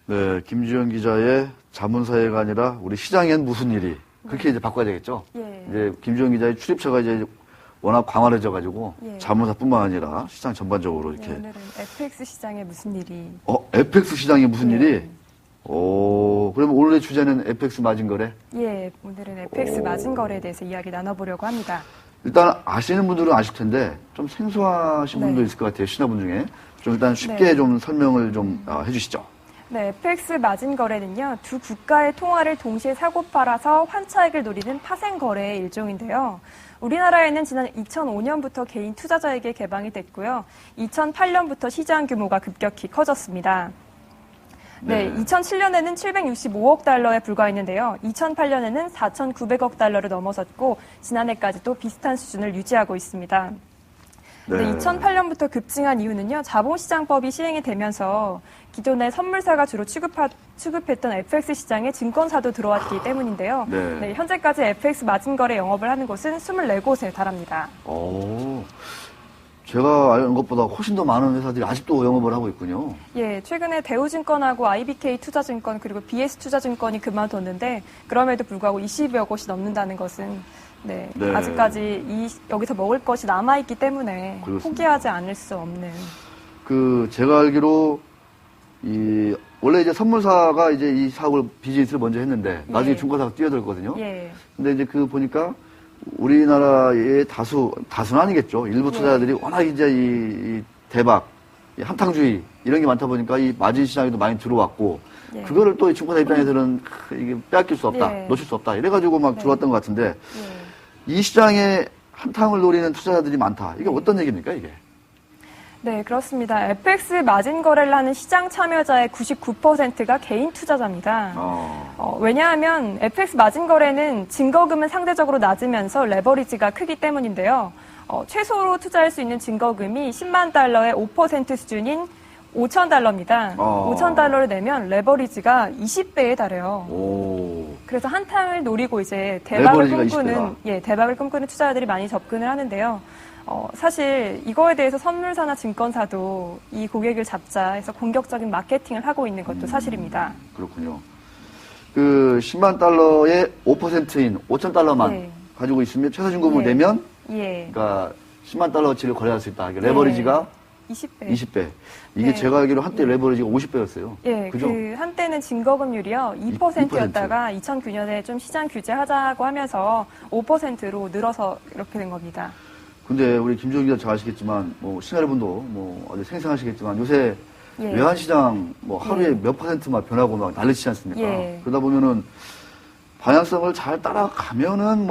네, 김주영 기자의 자문사회가 아니라 우리 시장엔 무슨 일이 그렇게 이제 바꿔야 되겠죠. 예. 이제 김주영 기자의 출입처가 이제 워낙 광활해져가지고 예. 자문사뿐만 아니라 시장 전반적으로 이렇게. 네, 오늘은 FX 시장에 무슨 일이? FX 시장에 무슨 예. 일이? 그러면 오늘의 주제는 FX 마진 거래? 예, 오늘은 FX 마진 거래에 대해서 이야기 나눠보려고 합니다. 일단 아시는 분들은 아실 텐데 좀 생소하신 네. 분도 있을 것 같아요. 신화분 중에. 좀 일단 쉽게 네. 좀 설명을 좀 해주시죠. 네, FX 마진 거래는요, 두 국가의 통화를 동시에 사고 팔아서 환차익을 노리는 파생 거래의 일종인데요. 우리나라에는 지난 2005년부터 개인 투자자에게 개방이 됐고요. 2008년부터 시장 규모가 급격히 커졌습니다. 네, 2007년에는 765억 달러에 불과했는데요. 2008년에는 4,900억 달러를 넘어섰고 지난해까지도 비슷한 수준을 유지하고 있습니다. 네, 2008년부터 급증한 이유는요. 자본시장법이 시행이 되면서 기존의 선물사가 주로 취급했던 FX 시장에 증권사도 들어왔기 때문인데요. 네, 현재까지 FX 마진 거래 영업을 하는 곳은 24곳에 달합니다. 제가 아는 것보다 훨씬 더 많은 회사들이 아직도 영업을 하고 있군요. 예, 최근에 대우증권하고 IBK 투자증권 그리고 BS 투자증권이 그만뒀는데 그럼에도 불구하고 20여 곳이 넘는다는 것은 네. 아직까지 여기서 먹을 것이 남아있기 때문에 그렇습니다. 포기하지 않을 수 없는. 제가 알기로 원래 이제 선물사가 이제 이 사업을 비즈니스를 먼저 했는데 나중에 증권사가 뛰어들었거든요. 근데 이제 보니까 우리나라의 다수는 아니겠죠. 일부 투자자들이 워낙 이제 이 대박, 이 한탕주의 이런 게 많다 보니까 이 마진 시장에도 많이 들어왔고 그거를 또 이 증권사 입장에서는 이게 빼앗길 수 없다, 놓칠 수 없다 이래가지고 막 들어왔던 것 같은데 이 시장에 한탕을 노리는 투자자들이 많다. 이게 어떤 얘기입니까, 이게? 네, 그렇습니다. FX 마진 거래를 하는 시장 참여자의 99%가 개인 투자자입니다. 왜냐하면 FX 마진 거래는 증거금은 상대적으로 낮으면서 레버리지가 크기 때문인데요. 최소로 투자할 수 있는 증거금이 10만 달러의 5% 수준인 5천 달러입니다. 5천 달러를 내면 레버리지가 20배에 달해요. 그래서 한탕을 노리고 이제 대박을 꿈꾸는 투자자들이 많이 접근을 하는데요. 사실 이거에 대해서 선물사나 증권사도 이 고객을 잡자 해서 공격적인 마케팅을 하고 있는 것도 사실입니다. 그렇군요. 10만 달러의 5%인 5천 달러만 가지고 있으면 최저증금을 내면 그러니까 10만 달러어치를 거래할 수 있다. 레버리지가 20배. 이게 제가 알기로 한때 레버리지가 50배였어요. 예, 그죠? 한때는 증거금률이요 2%였다가 2009년에 좀 시장 규제하자고 하면서 5%로 늘어서 이렇게 된 겁니다. 근데 우리 김주영 기자 잘 아시겠지만 시청자분도 아주 생생하시겠지만 요새 외환시장 하루에 몇 퍼센트만 변하고 막 난리치지 않습니까? 그러다 보면은 방향성을 잘 따라가면은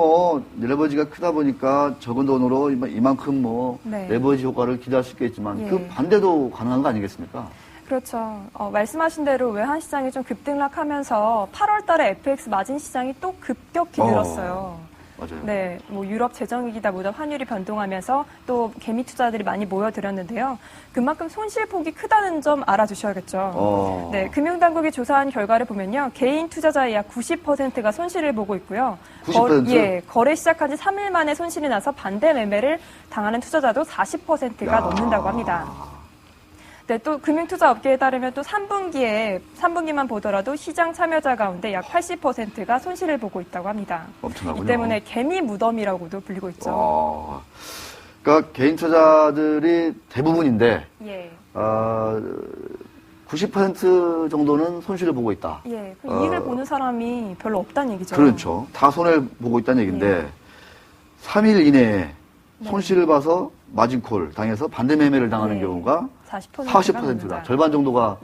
레버리지가 크다 보니까 적은 돈으로 이만큼 레버리지 효과를 기대할 수 있겠지만 그 반대도 가능한 거 아니겠습니까? 그렇죠. 말씀하신 대로 외환시장이 좀 급등락하면서 8월 달에 FX 마진 시장이 또 급격히 늘었어요. 맞아요. 네, 유럽 재정위기다 보다 환율이 변동하면서 또 개미 투자들이 많이 모여들었는데요. 그만큼 손실폭이 크다는 점 알아주셔야겠죠. 네, 금융당국이 조사한 결과를 보면요, 개인 투자자의 약 90%가 손실을 보고 있고요. 90%? 거래 시작한 지 3일 만에 손실이 나서 반대 매매를 당하는 투자자도 40%가 넘는다고 합니다. 네, 또 금융투자업계에 따르면 또 3분기만 보더라도 시장 참여자 가운데 약 80%가 손실을 보고 있다고 합니다. 엄청나군요. 이 때문에 개미 무덤이라고도 불리고 있죠. 그러니까 개인 투자들이 대부분인데 90% 정도는 손실을 보고 있다. 이익을 보는 사람이 별로 없다는 얘기죠. 그렇죠. 다 손해를 보고 있다는 얘기인데 3일 이내에 손실을 봐서 마진콜 당해서 반대 매매를 당하는 경우가 40%다. 절반 정도가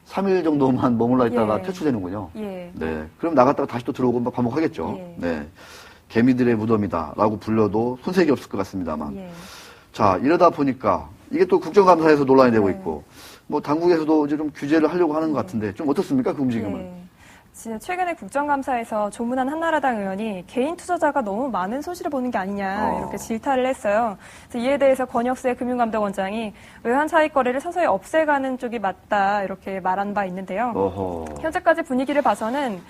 3일 정도만 머물러 있다가 퇴출되는군요. 네. 그럼 나갔다가 다시 또 들어오고 반복하겠죠. 네. 개미들의 무덤이다라고 불려도 손색이 없을 것 같습니다만. 자, 이러다 보니까 이게 또 국정감사에서 논란이 되고 있고 당국에서도 이제 좀 규제를 하려고 하는 것 같은데 좀 어떻습니까? 그 움직임은? 최근에 국정감사에서 조문한 한나라당 의원이 개인 투자자가 너무 많은 손실을 보는 게 아니냐 이렇게 질타를 했어요. 그래서 이에 대해서 권혁세 금융감독원장이 외환 차익 거래를 서서히 없애가는 쪽이 맞다 이렇게 말한 바 있는데요. 현재까지 분위기를 봐서는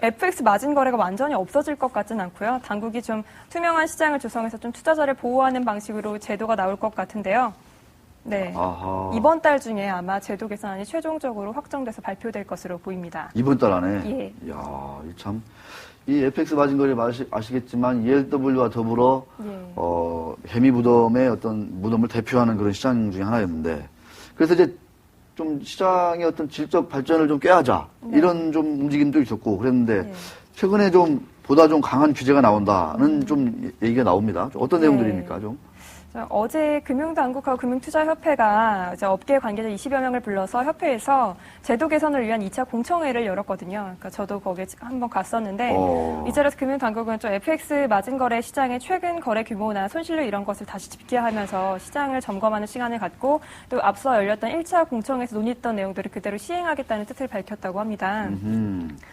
FX 마진 거래가 완전히 없어질 것 같진 않고요. 당국이 좀 투명한 시장을 조성해서 좀 투자자를 보호하는 방식으로 제도가 나올 것 같은데요. 네. 아하. 이번 달 중에 아마 제도 개선안이 최종적으로 확정돼서 발표될 것으로 보입니다. 이번 달 안에? 예. 이야, 참. 이 FX 마진거래 아시겠지만 ELW와 더불어 해미 무덤의 어떤 무덤을 대표하는 그런 시장 중에 하나였는데 그래서 이제 좀 시장의 어떤 질적 발전을 좀 꾀하자 이런 좀 움직임도 있었고 그랬는데 최근에 좀 보다 좀 강한 규제가 나온다는 좀 얘기가 나옵니다. 좀 어떤 내용들입니까 좀? 어제 금융당국하고 금융투자협회가 이제 업계 관계자 20여 명을 불러서 협회에서 제도 개선을 위한 2차 공청회를 열었거든요. 그러니까 저도 거기에 한번 갔었는데 이 자리에서 금융당국은 좀 FX 마진거래 시장의 최근 거래 규모나 손실률 이런 것을 다시 집계하면서 시장을 점검하는 시간을 갖고 또 앞서 열렸던 1차 공청회에서 논의했던 내용들을 그대로 시행하겠다는 뜻을 밝혔다고 합니다.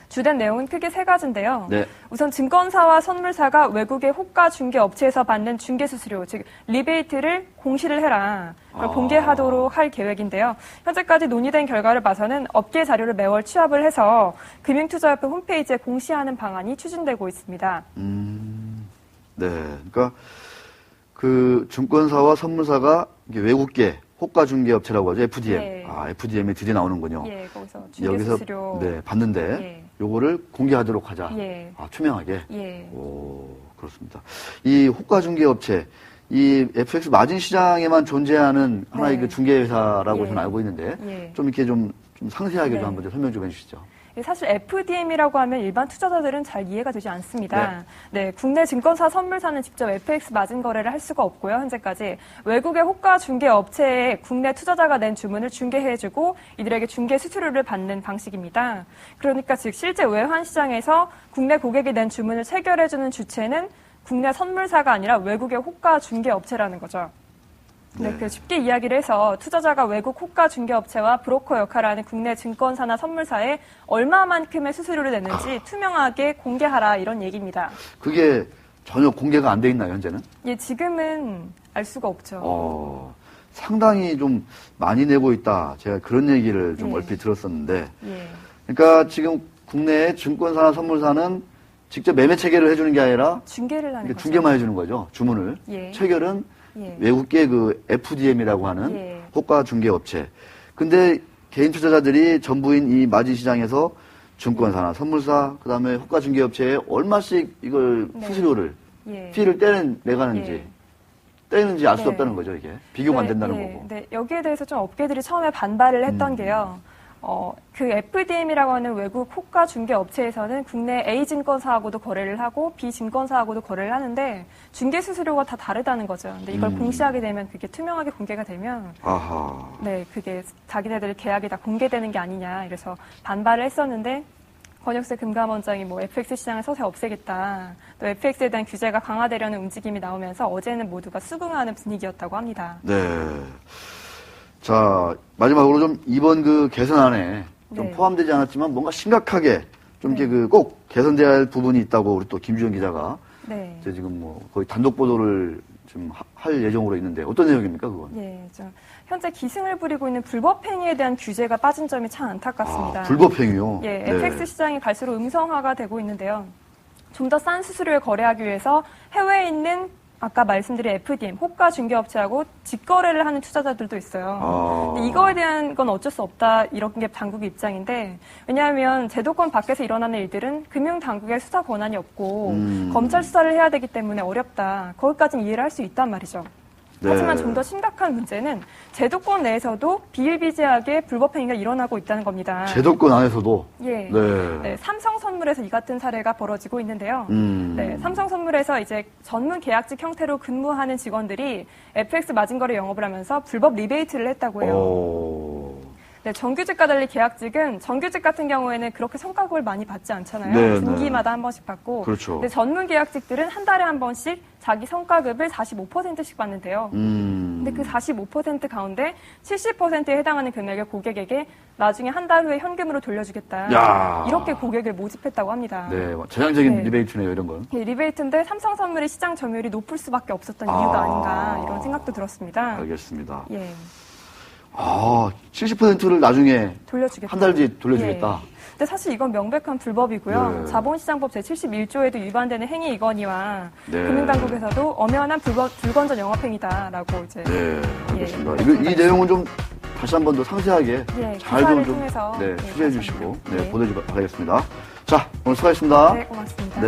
주된 내용은 크게 세 가지인데요. 네. 우선 증권사와 선물사가 외국의 호가 중개 업체에서 받는 중개 수수료, 즉 리베이트를 공시를 해라. 그걸 공개하도록 할 계획인데요. 현재까지 논의된 결과를 봐서는 업계 자료를 매월 취합을 해서 금융투자협회 홈페이지에 공시하는 방안이 추진되고 있습니다. 네, 그러니까 그 증권사와 선물사가 이게 외국계 호가 중개 업체라고 하죠. FDM. 예. FDM이 드디어 나오는군요. 예, 거기서 중개 여기서 수수료. 네, 받는데 예. 요거를 공개하도록 하자. 예. 투명하게. 예. 오, 그렇습니다. 이 호가 중개 업체 이 FX 마진 시장에만 존재하는 하나의 그 중개 회사라고 저는 알고 있는데 좀 이렇게 좀 상세하게 좀 한번 좀 설명 좀 해주시죠. 사실 FDM이라고 하면 일반 투자자들은 잘 이해가 되지 않습니다. 네, 국내 증권사 선물사는 직접 FX 마진 거래를 할 수가 없고요. 현재까지 외국의 호가 중개 업체에 국내 투자자가 낸 주문을 중개해주고 이들에게 중개 수수료를 받는 방식입니다. 그러니까 즉 실제 외환 시장에서 국내 고객이 낸 주문을 체결해주는 주체는 국내 선물사가 아니라 외국의 호가 중개 업체라는 거죠. 네, 그 쉽게 이야기를 해서 투자자가 외국 호가 중개업체와 브로커 역할을 하는 국내 증권사나 선물사에 얼마만큼의 수수료를 냈는지 투명하게 공개하라 이런 얘기입니다. 그게 전혀 공개가 안 돼 있나요, 현재는? 예, 지금은 알 수가 없죠. 상당히 좀 많이 내고 있다. 제가 그런 얘기를 좀 얼핏 들었었는데. 그러니까 지금 국내 증권사나 선물사는 직접 매매 체결을 해주는 게 아니라 중개를 하는 거죠. 중개만 해주는 거죠. 주문을. 체결은 외국계 그 FDM이라고 하는 호가 중개 업체. 근데 개인 투자자들이 전부인 이 마진 시장에서 증권사나 선물사, 그다음에 호가 중개 업체에 얼마씩 이걸 수수료를 피를 떼가는지 떼는지 알 수 없다는 거죠, 이게. 비교가 안 된다는 거고. 네, 여기에 대해서 좀 업계들이 처음에 반발을 했던 게요. 그 FDM이라고 하는 외국 호가 중개 업체에서는 국내 A 증권사하고도 거래를 하고 B 증권사하고도 거래를 하는데 중개 수수료가 다 다르다는 거죠. 근데 이걸 공시하게 되면 그게 투명하게 공개가 되면 네, 그게 자기네들 계약이 다 공개되는 게 아니냐 이래서 반발을 했었는데 권혁세 금감원장이 뭐 FX 시장을 서서히 없애겠다. 또 FX에 대한 규제가 강화되려는 움직임이 나오면서 어제는 모두가 수긍하는 분위기였다고 합니다. 네. 자, 마지막으로 좀 이번 그 개선안에 좀 포함되지 않았지만 뭔가 심각하게 좀 이렇게 그 꼭 개선돼야 할 부분이 있다고 우리 또 김주영 기자가 이제 지금 뭐 거의 단독 보도를 좀 할 예정으로 있는데 어떤 내용입니까, 그건? 예, 현재 기승을 부리고 있는 불법 행위에 대한 규제가 빠진 점이 참 안타깝습니다. 불법 행위요? 예, FX 시장이 갈수록 음성화가 되고 있는데요. 좀 더 싼 수수료에 거래하기 위해서 해외에 있는 아까 말씀드린 FDM, 호가 중개업체하고 직거래를 하는 투자자들도 있어요. 근데 이거에 대한 건 어쩔 수 없다, 이런 게 당국의 입장인데, 왜냐하면 제도권 밖에서 일어나는 일들은 금융당국의 수사 권한이 없고, 검찰 수사를 해야 되기 때문에 어렵다. 거기까지는 이해를 할 수 있단 말이죠. 하지만 좀 더 심각한 문제는 제도권 내에서도 비일비재하게 불법 행위가 일어나고 있다는 겁니다. 제도권 안에서도? 예. 삼성선물에서 이 같은 사례가 벌어지고 있는데요. 삼성선물에서 이제 전문 계약직 형태로 근무하는 직원들이 FX 마진거래 영업을 하면서 불법 리베이트를 했다고 해요. 네, 정규직과 달리 계약직은 정규직 같은 경우에는 그렇게 성과급을 많이 받지 않잖아요. 분기마다 한 번씩 받고. 그렇죠. 근데 전문 계약직들은 한 달에 한 번씩 자기 성과급을 45%씩 받는데요. 근데 그 45% 가운데 70%에 해당하는 금액을 고객에게 나중에 한 달 후에 현금으로 돌려주겠다. 이렇게 고객을 모집했다고 합니다. 네, 전향적인 리베이트네요, 이런 건. 예, 리베이트인데 삼성선물의 시장 점유율이 높을 수밖에 없었던 이유가 아닌가 이런 생각도 들었습니다. 알겠습니다. 예. 70%를 나중에 돌려주겠다. 한 달 뒤에 돌려주겠다. 예. 근데 사실 이건 명백한 불법이고요. 네. 자본시장법 제71조에도 위반되는 행위 이거니와 네. 금융당국에서도 엄연한 불건전 영업행위다라고 이제 알겠습니다. 이 내용은 좀 다시 한 번 더 상세하게 잘 기사를 좀 통해서 취재해 주시고 네. 보내주시기 바라겠습니다. 자, 오늘 수고하셨습니다. 네, 고맙습니다. 네.